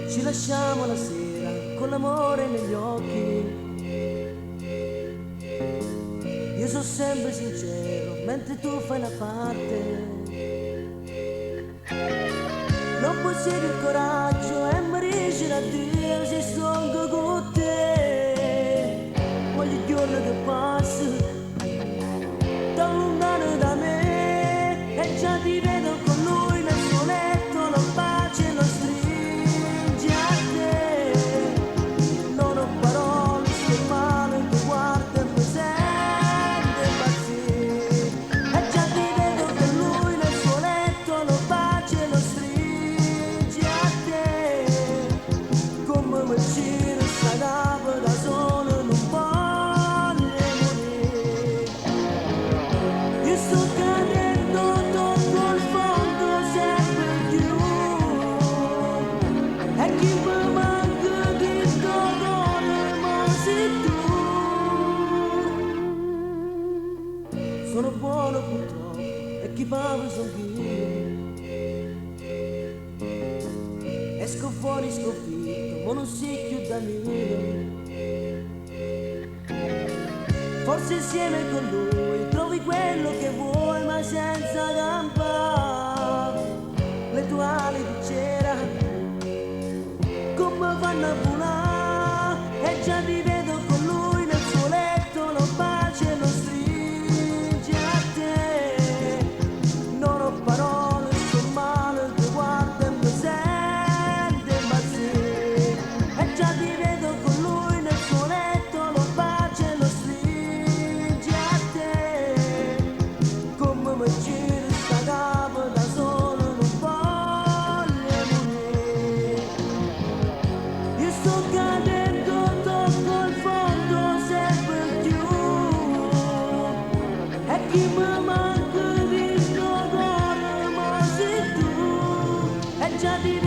Ci lasciamo la sera con l'amore negli occhi. Io sono sempre sincero mentre tu fai la parte. Non possiedi il coraggio e mi riesci a dire se sono con te. Ogni giorno che passa da lontano da me e già ti vedo con lui nel suo letto, lo bacia e lo stringe a te. Non ho parole, sto male, ti guardo e mi sento impazzire. E già ti vedo con lui nel suo letto, lo bacia e lo stringe a te. Come mi gira sta capa da solo non voglio morire. Io sto cadendo, tocco il fondo sempre più. E chi mi manca di sto cuore, ma sei tu. Sono buono purtroppo e chi parla sono io. Esco fuori sconfitto, ma non sei più da me. Forse insieme con lui trovi quello che vuoi, ma senza campare. Le tue ali di cera come fanno a volare. E già ti vedo con lui nel suo letto, lo bacia e lo stringe a te. Non ho parole, sto male, ti guardo e mi sento impazzire. E già ti vedo con lui nel suo letto, lo bacia e lo stringe a te. Come mi gira sta capa da solo non voglio morire. Io sto cadendo, tocco il fondo sempre più. E chi mi manca di sto cuore, ma sei tu. E già ti